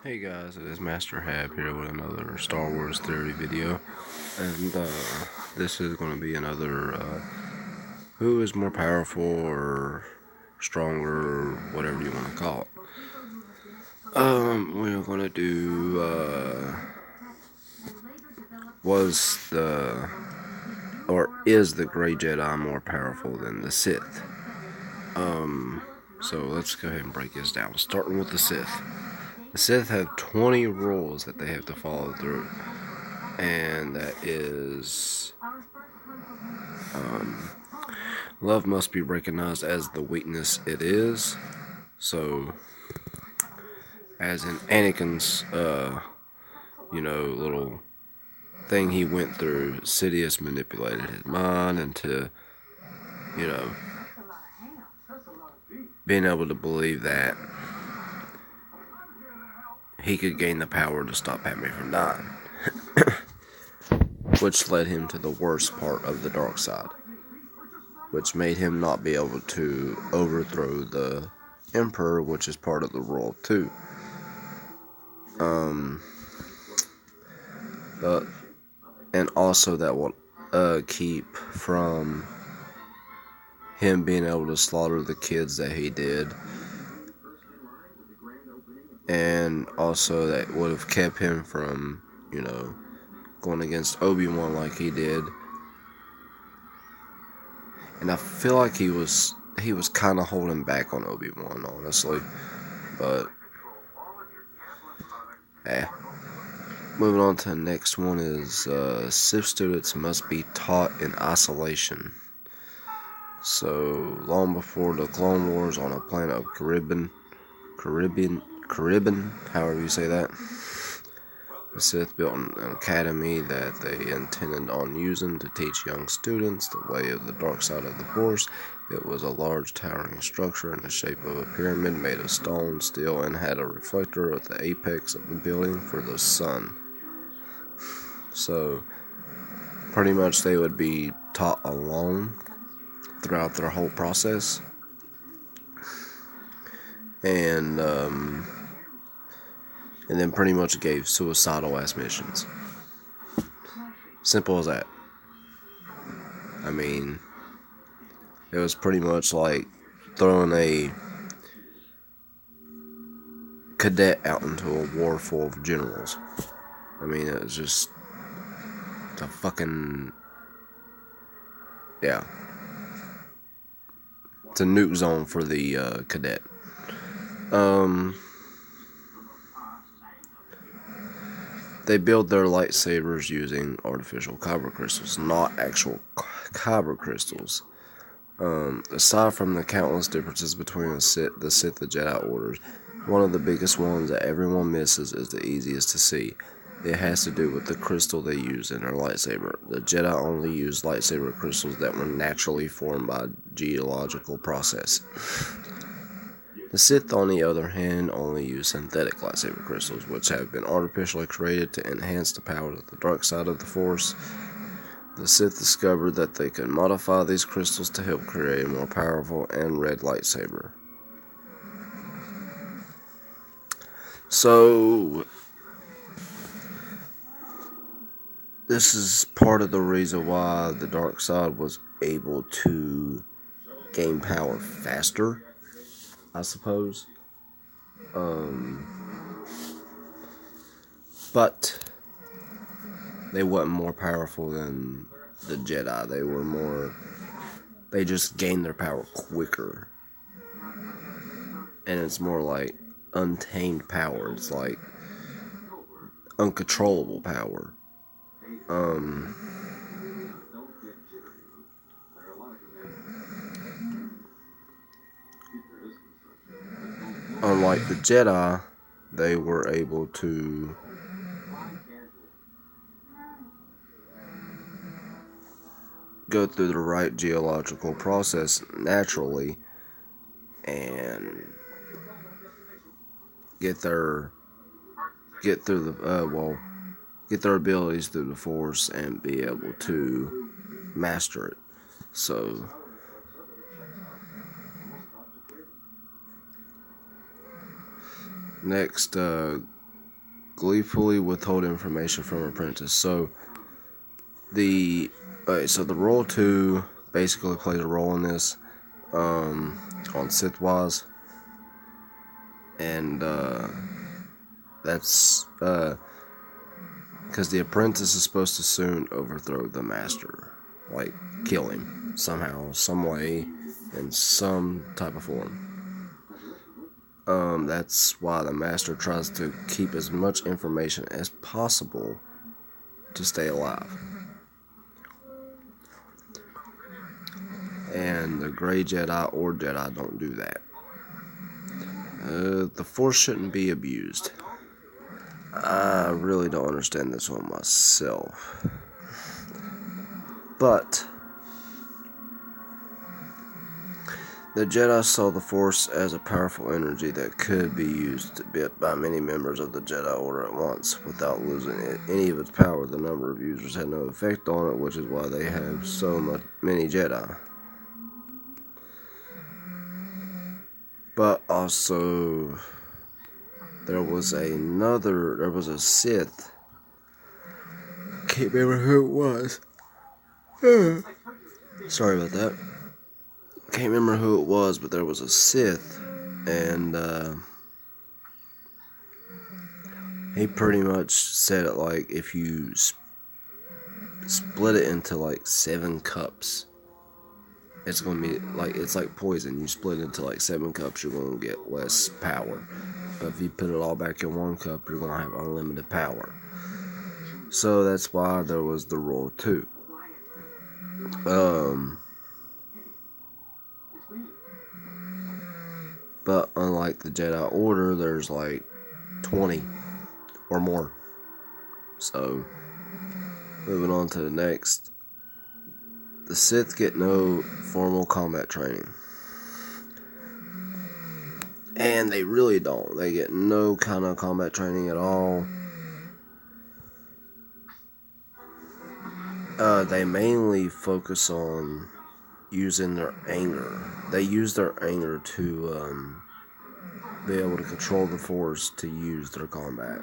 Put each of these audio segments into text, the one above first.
Hey guys, it is Master Hab here with another Star Wars theory video, and this is going to be another who is more powerful or stronger or whatever you want to call it. We're going to do was the or is the Grey Jedi more powerful than the Sith? So let's go ahead and break this down. Starting with the Sith. The Sith have 20 rules that they have to follow through, and that is love must be recognized as the weakness it is. So, as in Anakin's, little thing he went through, Sidious manipulated his mind into, you know, being able to believe that he could gain the power to stop Padme from dying, which led him to the worst part of the dark side, which made him not be able to overthrow the Emperor, which is part of the rule too. And also that will keep from him being able to slaughter the kids that he did, and also that would have kept him from, going against Obi-Wan like he did. And I feel like he was kind of holding back on Obi-Wan, honestly, but yeah. Moving on to the next one is Sith students must be taught in isolation. So, long before the Clone Wars on a planet of Caribbean, however you say that, the Sith built an academy that they intended on using to teach young students the way of the dark side of the Force. It was a large towering structure in the shape of a pyramid made of stone, steel, and had a reflector at the apex of the building for the sun. So, pretty much they would be taught alone throughout their whole process. And then pretty much gave suicidal ass missions. Simple as that. I mean, it was pretty much like throwing a cadet out into a war full of generals. I mean, it was just a fucking, yeah. It's a nuke zone for the cadet. They build their lightsabers using artificial kyber crystals, not actual kyber crystals. Aside from the countless differences between the Sith and Jedi orders, one of the biggest ones that everyone misses is the easiest to see. It has to do with the crystal they use in their lightsaber. The Jedi only use lightsaber crystals that were naturally formed by geological process. The Sith, on the other hand, only use synthetic lightsaber crystals, which have been artificially created to enhance the power of the dark side of the Force. The Sith discovered that they could modify these crystals to help create a more powerful and red lightsaber. So, this is part of the reason why the dark side was able to gain power faster, I suppose. But they weren't more powerful than the Jedi. They just gained their power quicker. And it's more like untamed power. It's like uncontrollable power. Unlike the Jedi, they were able to go through the right geological process naturally and get their abilities through the Force and be able to master it. So, next, gleefully withhold information from apprentice. So the role 2 basically plays a role in this on Sith wise, and that's because the apprentice is supposed to soon overthrow the master, like kill him somehow, some way, in some type of form. That's why the master tries to keep as much information as possible to stay alive. And the gray Jedi or Jedi don't do that. The Force shouldn't be abused. I really don't understand this one myself. But the Jedi saw the Force as a powerful energy that could be used by many members of the Jedi Order at once without losing any of its power. The number of users had no effect on it, which is why they have so many Jedi. But also, there was a Sith. Can't remember who it was. Sorry about that. Can't remember who it was, but there was a Sith, and he pretty much said it like if you split it into like 7 cups, it's gonna be like it's like poison. You split it into like 7 cups, you're gonna get less power. But if you put it all back in 1 cup, you're gonna have unlimited power. So that's why there was the rule 2. But unlike the Jedi Order, there's like 20 or more. So, moving on to the next. The Sith get no formal combat training. And they really don't. They get no kind of combat training at all. They mainly focus on using their anger. They use their anger to be able to control the Force to use their combat.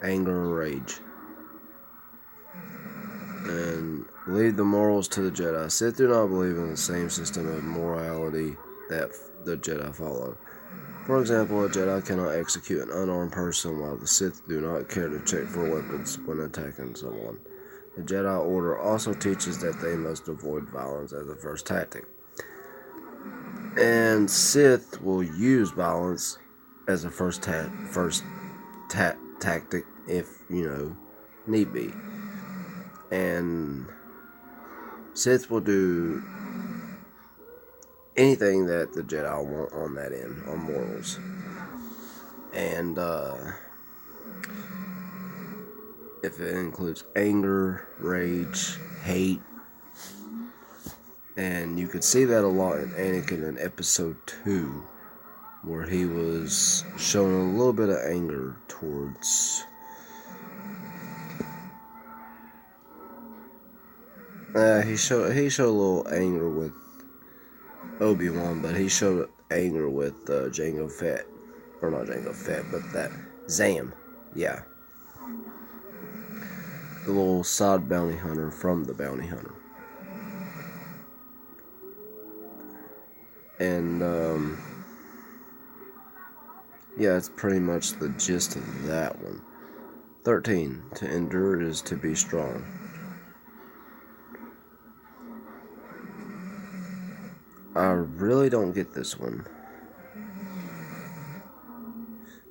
Anger and rage. And leave the morals to the Jedi. Sith do not believe in the same system of morality that the Jedi follow. For example, a Jedi cannot execute an unarmed person, while the Sith do not care to check for weapons when attacking someone. The Jedi Order also teaches that they must avoid violence as a first tactic. And Sith will use violence as a first tactic if, need be. And Sith will do anything that the Jedi want on that end, on morals. And if it includes anger, rage, hate, and you could see that a lot in Anakin in episode 2, where he was showing a little bit of anger towards he showed a little anger with Obi-Wan, but he showed anger with Jango Fett, or not Jango Fett, but that Zam, yeah, the little side bounty hunter from the Bounty Hunter. And yeah, it's pretty much the gist of that one. 13. To endure is to be strong. I really don't get this one.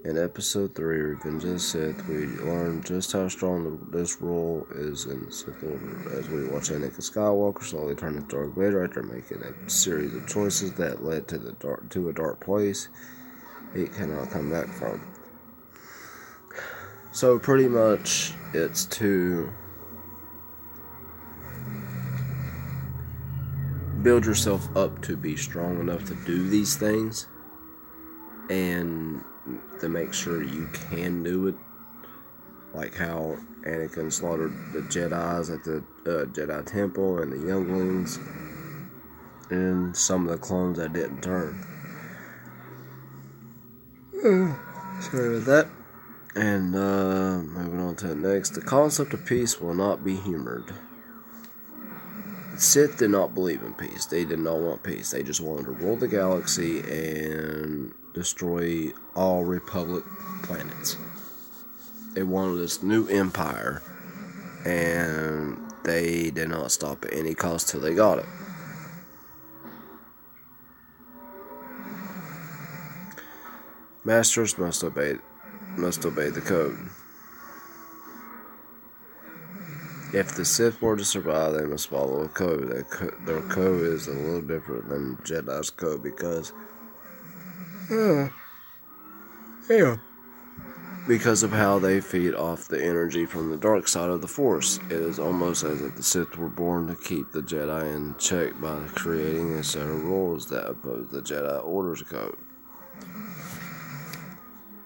In episode 3, Revenge of the Sith, we learn just how strong this role is in Sith Order, as we watch Anakin Skywalker slowly turn into Darth Vader after making a series of choices that led to a dark place he cannot come back from. So pretty much it's to build yourself up to be strong enough to do these things, and to make sure you can do it, like how Anakin slaughtered the Jedis at the Jedi Temple and the younglings and some of the clones that didn't turn. Sorry about that. And moving on to the next. The concept of peace will not be humored. The Sith did not believe in peace. They did not want peace. They just wanted to rule the galaxy and destroy all Republic planets. They wanted this new empire, and they did not stop at any cost till they got it. Masters must obey the code. If the Sith were to survive, they must follow a code. Their code is a little different than Jedi's code because, because of how they feed off the energy from the dark side of the Force. It is almost as if the Sith were born to keep the Jedi in check by creating a set of rules that oppose the Jedi Order's code.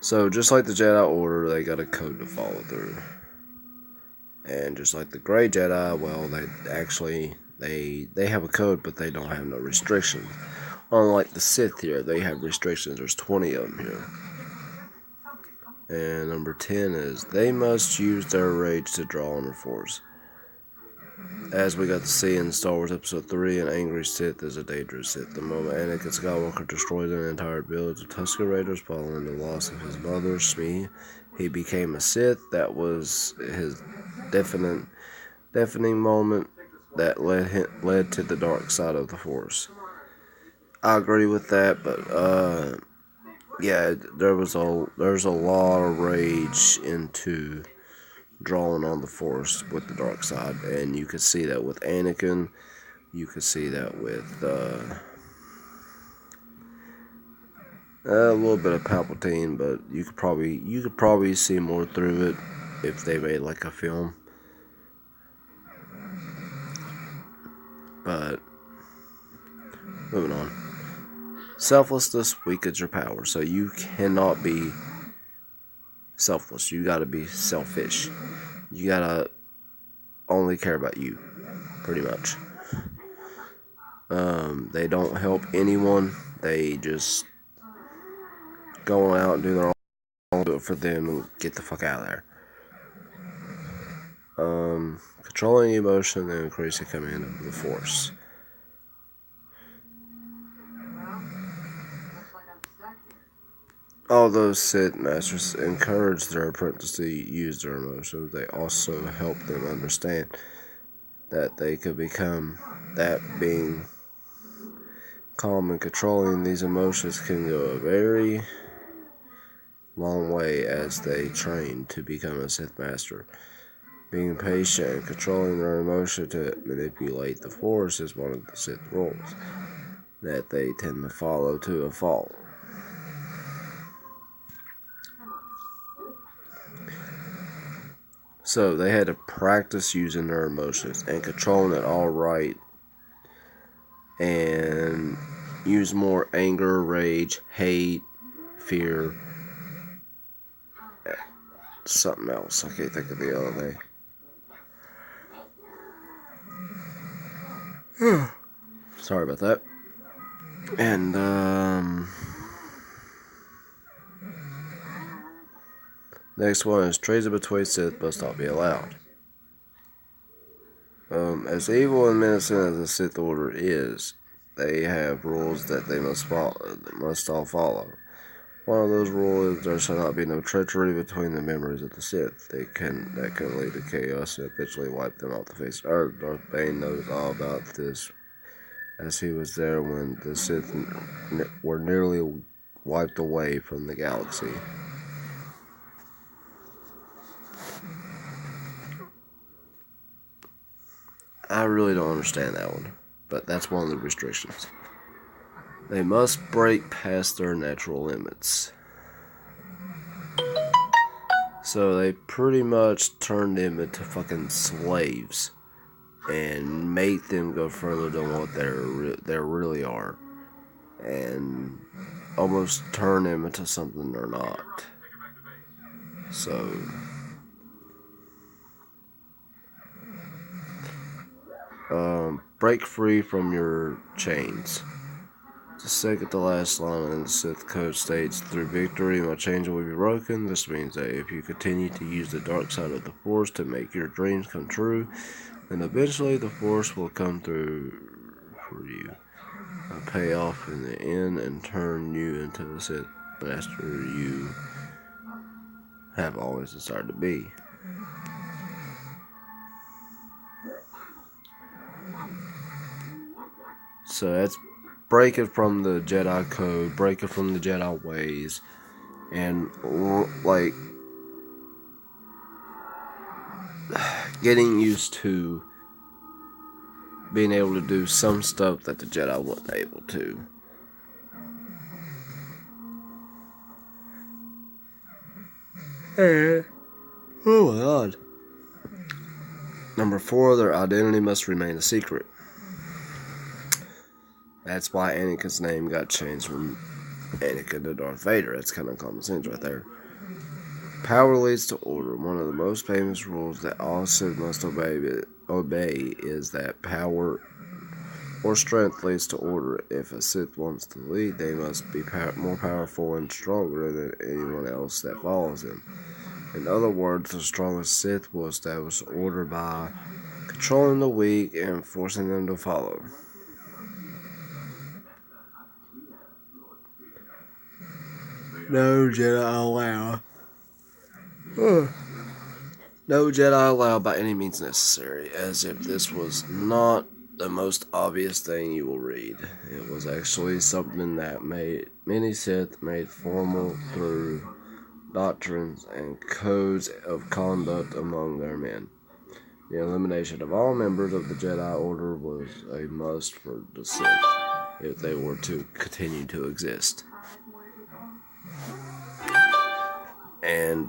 So, just like the Jedi Order, they got a code to follow through. And just like the Grey Jedi, well, they have a code, but they don't have no restrictions. Unlike the Sith here, they have restrictions. There's 20 of them here. And number 10 is, they must use their rage to draw on the Force. As we got to see in Star Wars Episode 3, an angry Sith is a dangerous Sith. The moment Anakin Skywalker destroyed an entire village of Tusken Raiders following the loss of his mother, Shmi, he became a Sith. That was his deafening moment that led to the dark side of the Force. I agree with that, but yeah, there's a lot of rage into drawing on the Force with the dark side, and you could see that with Anakin. You could see that with a little bit of Palpatine, but you could probably see more through it if they made like a film. But moving on. Selflessness weakens your power, so you cannot be selfless. You gotta be selfish. You gotta only care about you, pretty much. They don't help anyone. They just go out and do their own, do it for them, and get the fuck out of there. Controlling emotion and increasing command of the Force. Although Sith Masters encourage their apprentices to use their emotions, they also help them understand that they could become that being. Calm and controlling these emotions can go a very long way as they train to become a Sith Master. Being patient and controlling their emotion to manipulate the Force is one of the Sith rules that they tend to follow to a fault. So they had to practice using their emotions and controlling it all right, and use more anger, rage, hate, fear, something else. I can't think of the other thing. Sorry about that. And next one is treason between Sith must not be allowed. As evil and menacing as the Sith Order is, they have rules that they must all follow. One of those rules is there shall not be no treachery between the members of the Sith. That can lead to chaos and eventually wipe them off the face of earth. Darth Bane knows all about this, as he was there when the Sith were nearly wiped away from the galaxy. I really don't understand that one, but that's one of the restrictions. They must break past their natural limits. So they pretty much turned them into fucking slaves and make them go further than what they really are, and almost turn them into something they're not. So break free from your chains. The second to last line in the Sith code states, "Through victory, my chains will be broken." This means that if you continue to use the dark side of the Force to make your dreams come true, then eventually the Force will come through for you, pay off in the end, and turn you into the Sith Master you have always desired to be. So that's breaking from the Jedi code, breaking from the Jedi ways, and like getting used to being able to do some stuff that the Jedi wasn't able to. Oh my God. Number 4, their identity must remain a secret. That's why Anakin's name got changed from Anakin to Darth Vader. That's kind of common sense right there. Power leads to order. One of the most famous rules that all Sith must obey is that power or strength leads to order. If a Sith wants to lead, they must be more powerful and stronger than anyone else that follows them. In other words, the strongest Sith will establish order by controlling the weak and forcing them to follow. No Jedi allowed. No Jedi allowed by any means necessary, as if this was not the most obvious thing you will read. It was actually something that many Sith made formal through doctrines and codes of conduct among their men. The elimination of all members of the Jedi Order was a must for the Sith if they were to continue to exist. And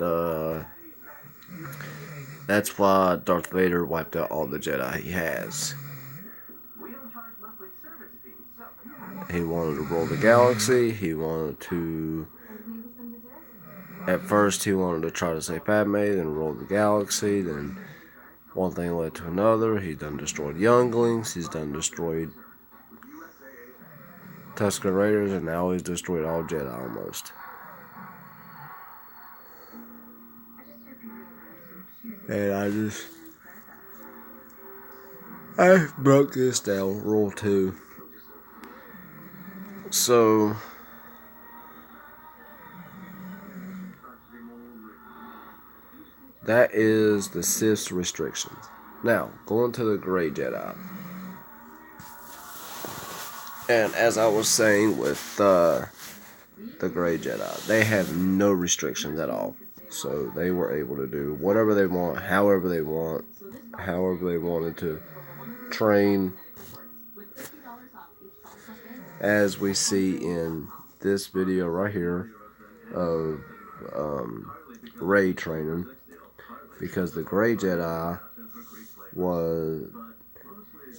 that's why Darth Vader wiped out all the Jedi he has. He wanted to rule the galaxy. He wanted to... At first, he wanted to try to save Padme, then rule the galaxy. Then one thing led to another. He's done destroyed younglings. He's done destroyed Tusken Raiders, and now he's destroyed all Jedi almost. And I broke this down, rule 2. So, that is the Sith's restrictions. Now, going to the Grey Jedi. And as I was saying with the Grey Jedi, they have no restrictions at all. So they were able to do whatever they want, however they wanted to train. As we see in this video right here of Rey training, because the Grey Jedi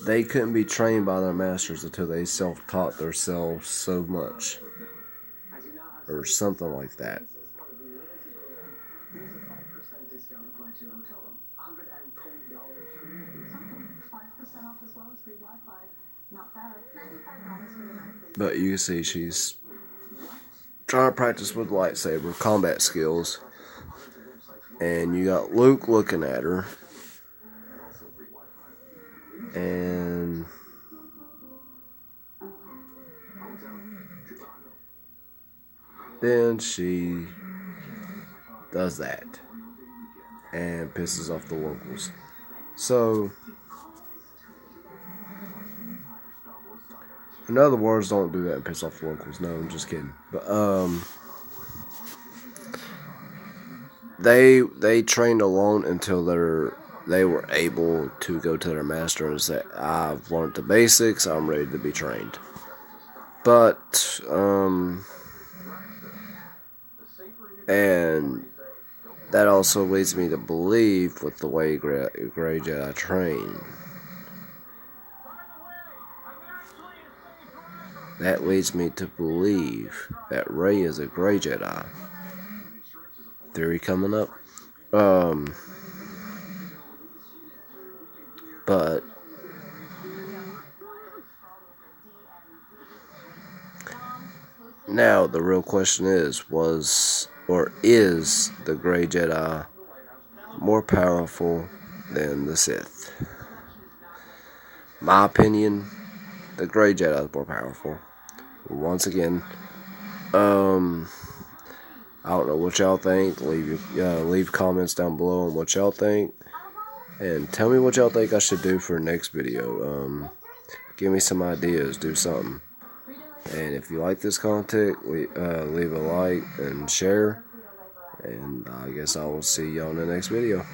they couldn't be trained by their masters until they self-taught themselves so much, or something like that. But you can see she's trying to practice with lightsaber combat skills, and you got Luke looking at her, and then she does that and pisses off the locals. So, in other words, don't do that and piss off the locals. No, I'm just kidding. But they trained alone until they were able to go to their master and say, "I've learned the basics. I'm ready to be trained." But and that also leads me to believe, with the way Grey Jedi train, that leads me to believe that Rey is a Grey Jedi. Theory coming up. But Now, the real question is, is the Grey Jedi more powerful than the Sith? My opinion, the Grey Jedi is more powerful. Once again, I don't know what y'all think. Leave comments down below on what y'all think, and tell me what y'all think I should do for next video. Give me some ideas. Do something. And if you like this content, leave a like and share. And I guess I will see y'all in the next video.